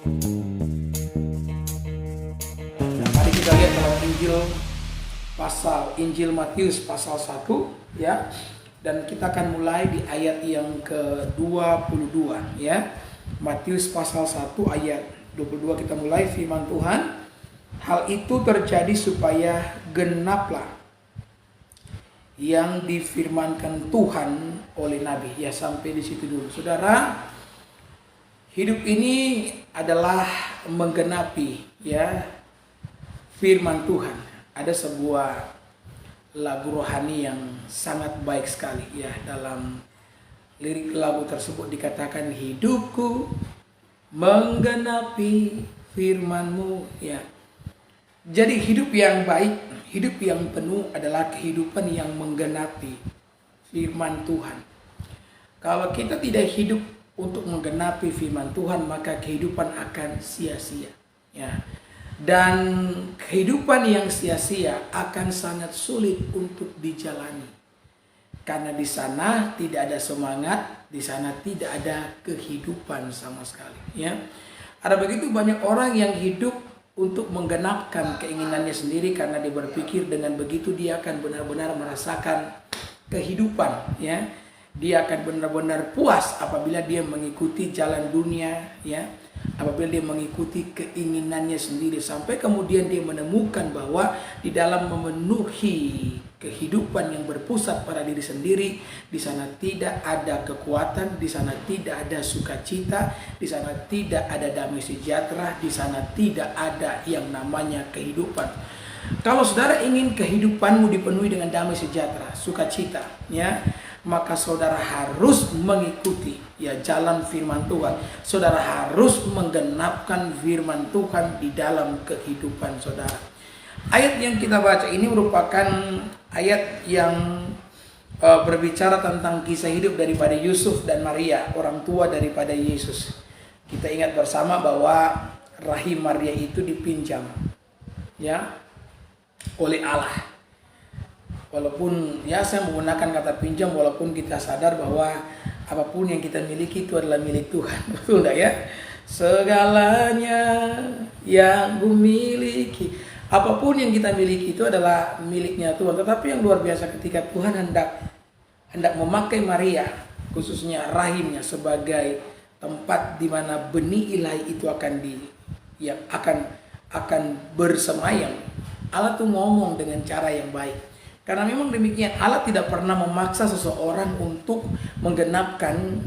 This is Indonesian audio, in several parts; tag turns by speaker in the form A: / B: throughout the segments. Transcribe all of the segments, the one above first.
A: Nah, mari kita lihat dalam Injil Matius pasal 1 ya. Dan kita akan mulai di ayat yang ke-22 ya. Matius pasal 1 ayat 22 kita mulai firman Tuhan. Hal itu terjadi supaya genaplah yang difirmankan Tuhan oleh Nabi. Ya, sampai di situ dulu. Saudara, hidup ini adalah menggenapi ya firman Tuhan. Ada sebuah lagu rohani yang sangat baik sekali ya. Dalam lirik lagu tersebut dikatakan, hidupku menggenapi firman-Mu ya. Jadi hidup yang baik, hidup yang penuh adalah kehidupan yang menggenapi firman Tuhan. Kalau kita tidak hidup untuk menggenapi firman Tuhan, maka kehidupan akan sia-sia ya. Dan kehidupan yang sia-sia akan sangat sulit untuk dijalani. Karena di sana tidak ada semangat, di sana tidak ada kehidupan sama sekali ya. Ada begitu banyak orang yang hidup untuk menggenapkan keinginannya sendiri, karena dia berpikir dengan begitu dia akan benar-benar merasakan kehidupan ya. Dia akan benar-benar puas apabila dia mengikuti jalan dunia ya. Apabila dia mengikuti keinginannya sendiri, sampai kemudian dia menemukan bahwa di dalam memenuhi kehidupan yang berpusat pada diri sendiri, di sana tidak ada kekuatan, di sana tidak ada sukacita, di sana tidak ada damai sejahtera, di sana tidak ada yang namanya kehidupan. Kalau saudara ingin kehidupanmu dipenuhi dengan damai sejahtera, sukacita, ya, maka saudara harus mengikuti ya jalan firman Tuhan. Saudara harus menggenapkan firman Tuhan di dalam kehidupan saudara. Ayat yang kita baca ini merupakan ayat yang berbicara tentang kisah hidup daripada Yusuf dan Maria, orang tua daripada Yesus. Kita ingat bersama bahwa rahim Maria itu dipinjam ya oleh Allah. Walaupun ya saya menggunakan kata pinjam, walaupun kita sadar bahwa apapun yang kita miliki itu adalah milik Tuhan. Betul enggak ya? Segalanya yang kumiliki, apapun yang kita miliki itu adalah miliknya Tuhan. Tetapi yang luar biasa ketika Tuhan hendak memakai Maria, khususnya rahimnya, sebagai tempat di mana benih ilahi itu akan bersemayam. Allah tuh ngomong dengan cara yang baik. Karena memang demikian, Allah tidak pernah memaksa seseorang untuk menggenapkan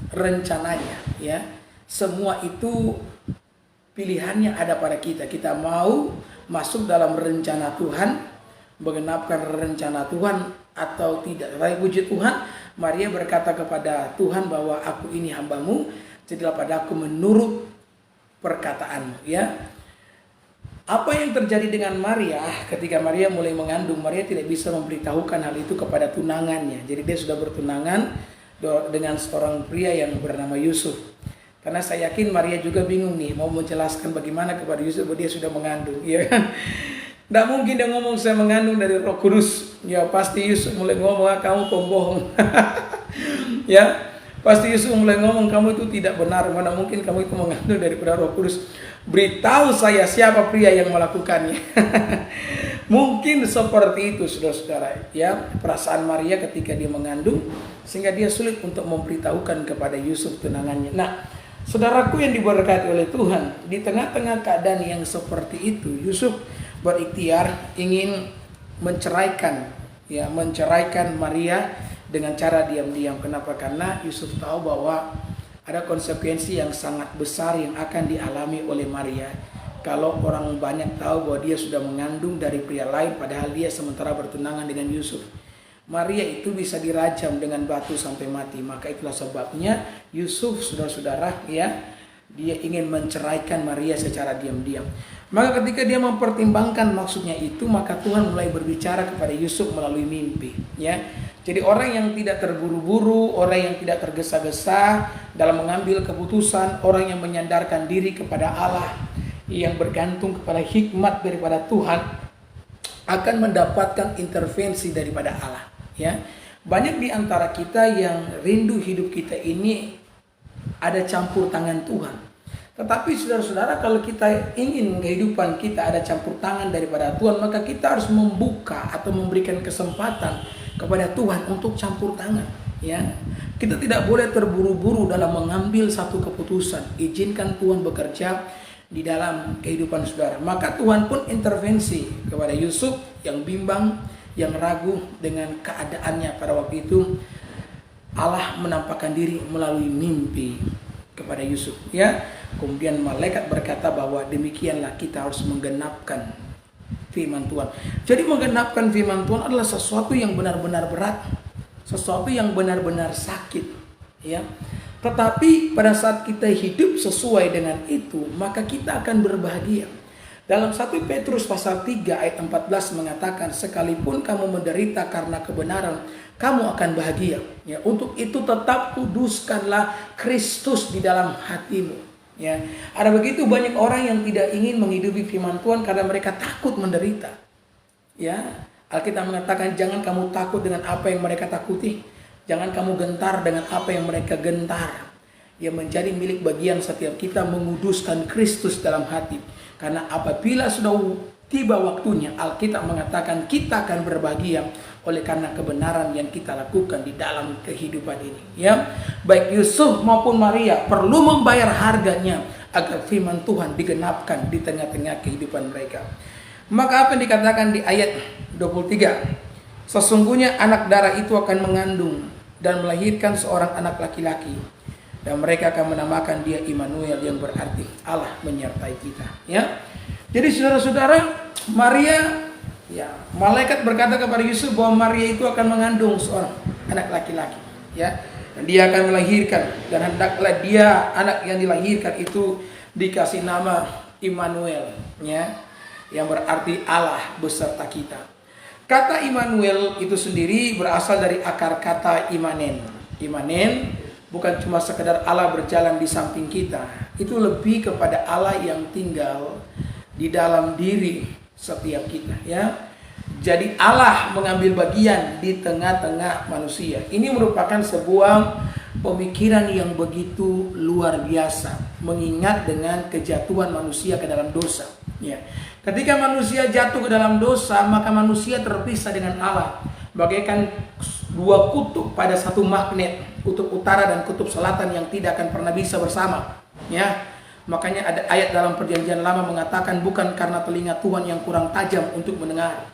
A: rencananya ya. Semua itu pilihannya ada pada kita. Kita mau masuk dalam rencana Tuhan, menggenapkan rencana Tuhan atau tidak. Tapi puji Tuhan, Maria berkata kepada Tuhan bahwa aku ini hambamu, jadilah padaku menurut perkataanmu ya. Apa yang terjadi dengan Maria ketika Maria mulai mengandung? Maria tidak bisa memberitahukan hal itu kepada tunangannya. Jadi dia sudah bertunangan dengan seorang pria yang bernama Yusuf. Karena saya yakin Maria juga bingung nih, mau menjelaskan bagaimana kepada Yusuf bahwa dia sudah mengandung, ya kan? Tidak mungkin dia ngomong saya mengandung dari Roh Kudus. Ya pasti Yusuf mulai ngomong, kamu pembohong. Ya, pasti Yusuf mulai ngomong, kamu itu tidak benar. Mana mungkin kamu itu mengandung daripada Roh Kudus. Beritahu saya siapa pria yang melakukannya. Mungkin seperti itu saudara-saudara ya, perasaan Maria ketika dia mengandung, sehingga dia sulit untuk memberitahukan kepada Yusuf tunangannya. Nah, saudaraku yang diberkati oleh Tuhan, di tengah-tengah keadaan yang seperti itu, Yusuf berikhtiar ingin menceraikan Maria dengan cara diam-diam. Kenapa? Karena Yusuf tahu bahwa ada konsekuensi yang sangat besar yang akan dialami oleh Maria kalau orang banyak tahu bahwa dia sudah mengandung dari pria lain padahal dia sementara bertunangan dengan Yusuf. Maria itu bisa dirajam dengan batu sampai mati. Maka itulah sebabnya Yusuf, saudara-saudara ya, dia ingin menceraikan Maria secara diam-diam. Maka ketika dia mempertimbangkan maksudnya itu, maka Tuhan mulai berbicara kepada Yusuf melalui mimpi ya. Jadi orang yang tidak terburu-buru, orang yang tidak tergesa-gesa dalam mengambil keputusan, orang yang menyandarkan diri kepada Allah, yang bergantung kepada hikmat daripada Tuhan, akan mendapatkan intervensi daripada Allah ya. Banyak di antara kita yang rindu hidup kita ini ada campur tangan Tuhan. Tetapi saudara-saudara, kalau kita ingin kehidupan kita ada campur tangan daripada Tuhan, maka kita harus membuka atau memberikan kesempatan kepada Tuhan untuk campur tangan. Ya, kita tidak boleh terburu-buru dalam mengambil satu keputusan. Izinkan Tuhan bekerja di dalam kehidupan saudara. Maka Tuhan pun intervensi kepada Yusuf yang bimbang, yang ragu dengan keadaannya pada waktu itu. Allah menampakkan diri melalui mimpi kepada Yusuf. Ya, kemudian malaikat berkata bahwa demikianlah kita harus menggenapkan firman Tuhan. Jadi menggenapkan firman Tuhan adalah sesuatu yang benar-benar berat, sesuatu yang benar-benar sakit. Ya, tetapi pada saat kita hidup sesuai dengan itu, maka kita akan berbahagia. Dalam 1 Petrus pasal 3 ayat 14 mengatakan, sekalipun kamu menderita karena kebenaran, kamu akan bahagia. Ya, untuk itu tetap kuduskanlah Kristus di dalam hatimu. Ya, ada begitu banyak orang yang tidak ingin menghidupi firman Tuhan karena mereka takut menderita. Ya, Alkitab mengatakan jangan kamu takut dengan apa yang mereka takuti. Jangan kamu gentar dengan apa yang mereka gentar. Yang menjadi milik bagian setiap kita menguduskan Kristus dalam hati. Karena apabila sudah tiba waktunya, Alkitab mengatakan kita akan berbahagia oleh karena kebenaran yang kita lakukan di dalam kehidupan ini. Ya, baik Yusuf maupun Maria perlu membayar harganya agar firman Tuhan digenapkan di tengah-tengah kehidupan mereka. Maka apa yang dikatakan di ayat 23? Sesungguhnya anak darah itu akan mengandung dan melahirkan seorang anak laki-laki. Dan mereka akan menamakan dia Immanuel, yang berarti Allah menyertai kita. Ya, jadi saudara-saudara, Maria, ya, malaikat berkata kepada Yusuf bahwa Maria itu akan mengandung seorang anak laki-laki. Ya, dan dia akan melahirkan, dan hendaklah dia anak yang dilahirkan itu dikasih nama Immanuel, ya, yang berarti Allah beserta kita. Kata Immanuel itu sendiri berasal dari akar kata imanen. Imanen bukan cuma sekedar Allah berjalan di samping kita. Itu lebih kepada Allah yang tinggal di dalam diri setiap kita, ya. Jadi Allah mengambil bagian di tengah-tengah manusia. Ini merupakan sebuah pemikiran yang begitu luar biasa, mengingat dengan kejatuhan manusia ke dalam dosa, ya. Ketika manusia jatuh ke dalam dosa, maka manusia terpisah dengan Allah, bagaikan dua kutub pada satu magnet, kutub utara dan kutub selatan yang tidak akan pernah bisa bersama. Ya, makanya ada ayat dalam Perjanjian Lama mengatakan bukan karena telinga Tuhan yang kurang tajam untuk mendengar,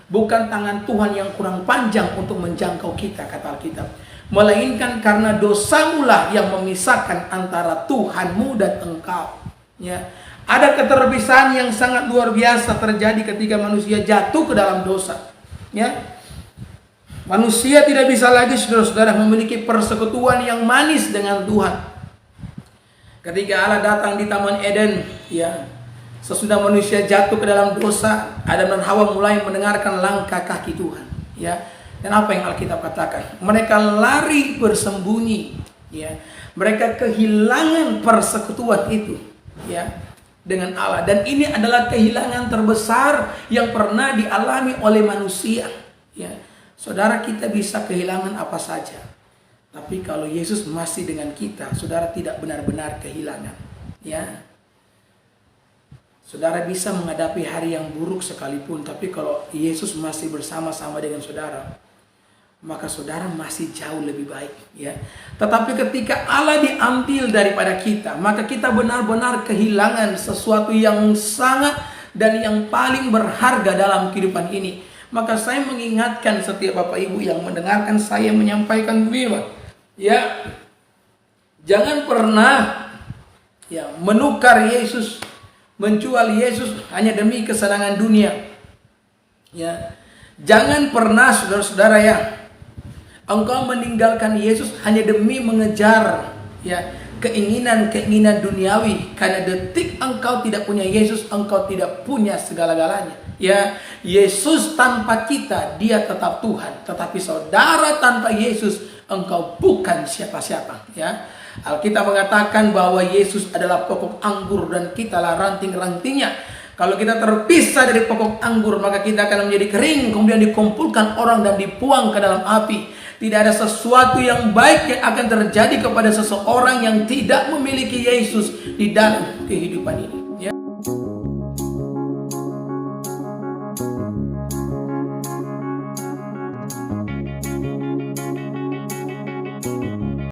A: bukan tangan Tuhan yang kurang panjang untuk menjangkau kita, kata Alkitab, melainkan karena dosamu lah yang memisahkan antara Tuhanmu dan engkau. Ya, ada keterpisahan yang sangat luar biasa terjadi ketika manusia jatuh ke dalam dosa. Ya, manusia tidak bisa lagi, saudara-saudara, memiliki persekutuan yang manis dengan Tuhan. Ketika Allah datang di Taman Eden, ya, sesudah manusia jatuh ke dalam dosa, Adam dan Hawa mulai mendengarkan langkah kaki Tuhan. Ya, dan apa yang Alkitab katakan? Mereka lari bersembunyi. Ya, mereka kehilangan persekutuan itu, ya, dengan Allah. Dan ini adalah kehilangan terbesar yang pernah dialami oleh manusia. Ya, saudara, kita bisa kehilangan apa saja, tapi kalau Yesus masih dengan kita, saudara tidak benar-benar kehilangan. Ya, saudara bisa menghadapi hari yang buruk sekalipun, tapi kalau Yesus masih bersama-sama dengan saudara, maka saudara masih jauh lebih baik. Ya, tetapi ketika Allah diambil daripada kita, maka kita benar-benar kehilangan sesuatu yang sangat dan yang paling berharga dalam kehidupan ini. Maka saya mengingatkan setiap Bapak Ibu yang mendengarkan saya menyampaikan begini, ya, jangan pernah, ya, menukar Yesus, menjual Yesus hanya demi kesenangan dunia. Ya, jangan pernah, saudara-saudara, ya, engkau meninggalkan Yesus hanya demi mengejar, ya, keinginan-keinginan duniawi. Karena detik engkau tidak punya Yesus, engkau tidak punya segala-galanya. Ya, Yesus tanpa kita, dia tetap Tuhan. Tetapi saudara, tanpa Yesus, engkau bukan siapa-siapa. Ya, Alkitab mengatakan bahwa Yesus adalah pokok anggur dan kitalah ranting-rantingnya. Kalau kita terpisah dari pokok anggur, maka kita akan menjadi kering, kemudian dikumpulkan orang dan dibuang ke dalam api. Tidak ada sesuatu yang baik yang akan terjadi kepada seseorang yang tidak memiliki Yesus di dalam kehidupan ini. Ya.